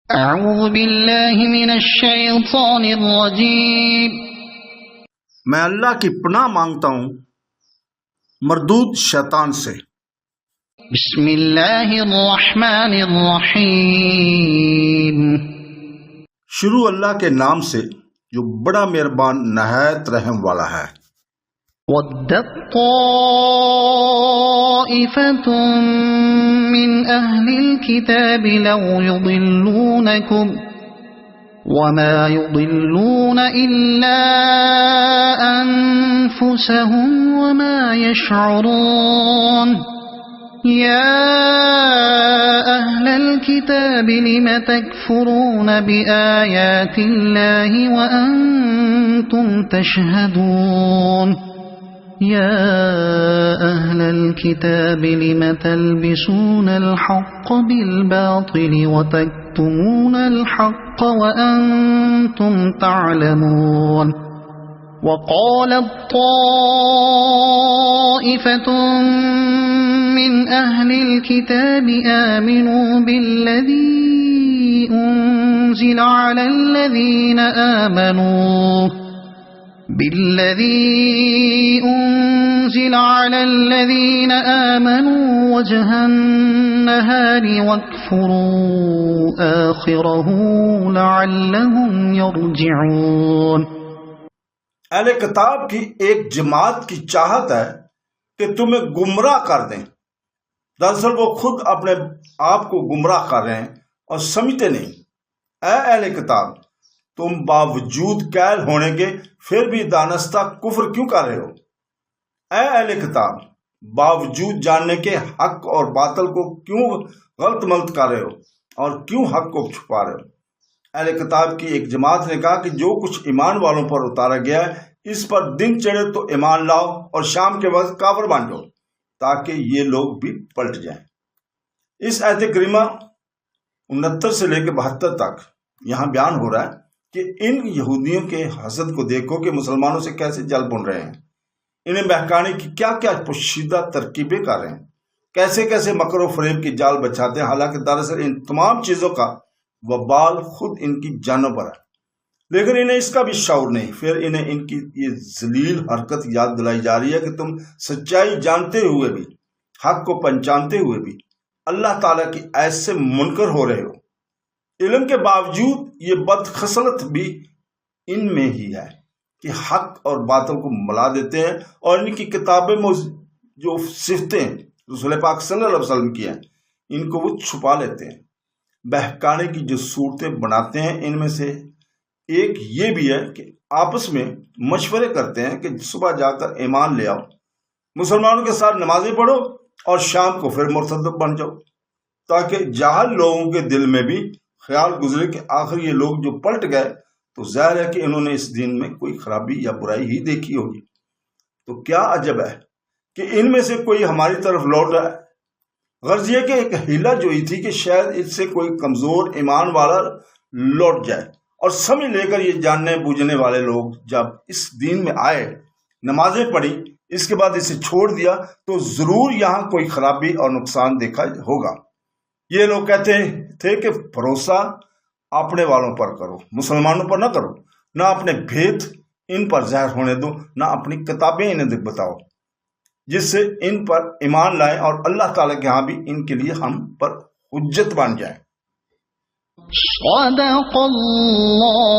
اعوذ باللہ من الشیطان الرجیم، میں اللہ کی پناہ مانگتا ہوں مردود شیطان سے۔ بسم اللہ الرحمن الرحیم، شروع اللہ کے نام سے جو بڑا مہربان نہایت رحم والا ہے۔ وَدَّتْ طَائِفَةٌ مِّنْ أَهْلِ الْكِتَابِ لَوْ يُضِلُّونَكُمْ وَمَا يُضِلُّونَ إِلَّا أَنفُسَهُمْ وَمَا يَشْعُرُونَ يَا أَهْلَ الْكِتَابِ لِمَ تَكْفُرُونَ بِآيَاتِ اللَّهِ وَأَنْتُمْ تَشْهَدُونَ يَا أَهْلَ الْكِتَابِ لِمَ تَلْبِسُونَ الْحَقَّ بِالْبَاطِلِ وَتَكْتُمُونَ الْحَقَّ وَأَنْتُمْ تَعْلَمُونَ وَقَالَتْ طَائِفَةٌ مِّنْ أَهْلِ الْكِتَابِ آمِنُوا بِالَّذِي أُنزِلَ عَلَى الَّذِينَ آمَنُوا وَجْهَ النَّهَارِ وَاكْفُرُوا آخِرَهُ لَعَلَّهُمْ يَرْجِعُونَ۔ اہل کتاب کی ایک جماعت کی چاہت ہے کہ تمہیں گمراہ کر دیں، دراصل وہ خود اپنے آپ کو گمراہ کر رہے ہیں اور سمجھتے نہیں۔ اے اہل کتاب، تم باوجود قائل ہونے کے پھر بھی دانستہ کفر کیوں کر رہے ہو؟ اے اہل کتاب، باوجود جاننے کے حق اور باطل کو کیوں غلط ملت کر رہے ہو اور کیوں حق کو چھپا رہے ہو؟ اہل کتاب کی ایک جماعت نے کہا کہ جو کچھ ایمان والوں پر اتارا گیا ہے اس پر دن چڑھے تو ایمان لاؤ اور شام کے وقت کافر بن جاؤ تاکہ یہ لوگ بھی پلٹ جائیں۔ اس آیت کریمہ 69 سے لے کے 72 تک یہاں بیان ہو رہا ہے کہ ان یہودیوں کے حسد کو دیکھو کہ مسلمانوں سے کیسے جل بن رہے ہیں، انہیں بہکانے کی کیا کیا پوشیدہ ترکیبیں کر رہے ہیں، کیسے کیسے مکر و فریب کی جال بچھاتے ہیں، حالانکہ دراصل ان تمام چیزوں کا وبال خود ان کی جانوں پر ہے، لیکن انہیں اس کا بھی شعور نہیں۔ پھر انہیں ان کی یہ ذلیل حرکت یاد دلائی جا رہی ہے کہ تم سچائی جانتے ہوئے بھی، حق کو پہچانتے ہوئے بھی اللہ تعالیٰ کی آیت سے منکر ہو رہے ہو۔ علم کے باوجود یہ بد خصلت بھی ان میں ہی ہے کہ حق اور باطل کو ملا دیتے ہیں اور ان کی کتابیں جو صفتیں رسول پاک صلی اللہ علیہ وسلم کی ہیں ان کو وہ چھپا لیتے ہیں۔ بہکانے کی جو صورتیں بناتے ہیں ان میں سے ایک یہ بھی ہے کہ آپس میں مشورے کرتے ہیں کہ صبح جا کر ایمان لے آؤ، مسلمانوں کے ساتھ نمازیں پڑھو اور شام کو پھر مرتد بن جاؤ، تاکہ جاہل لوگوں کے دل میں بھی خیال گزرے کہ آخر یہ لوگ جو پلٹ گئے تو ظاہر ہے کہ انہوں نے اس دین میں کوئی خرابی یا برائی ہی دیکھی ہوگی۔ تو کیا عجب ہے کہ ان میں سے کوئی ہماری طرف لوٹ رہا ہے۔ غرض یہ کہ ایک ہیلا جوئی تھی کہ شاید اس سے کوئی کمزور ایمان والا لوٹ جائے، اور سمجھ لے کر یہ جاننے بوجھنے والے لوگ جب اس دین میں آئے، نمازیں پڑھی، اس کے بعد اسے چھوڑ دیا تو ضرور یہاں کوئی خرابی اور نقصان دیکھا ہوگا۔ یہ لوگ کہتے تھے کہ بھروسہ اپنے والوں پر کرو، مسلمانوں پر نہ کرو، نہ اپنے بھید ان پر ظاہر ہونے دو، نہ اپنی کتابیں انہیں بتاؤ جس سے ان پر ایمان لائیں اور اللہ تعالیٰ کے ہاں بھی ان کے لیے ہم پر حجت بن جائیں۔ صدق اللہ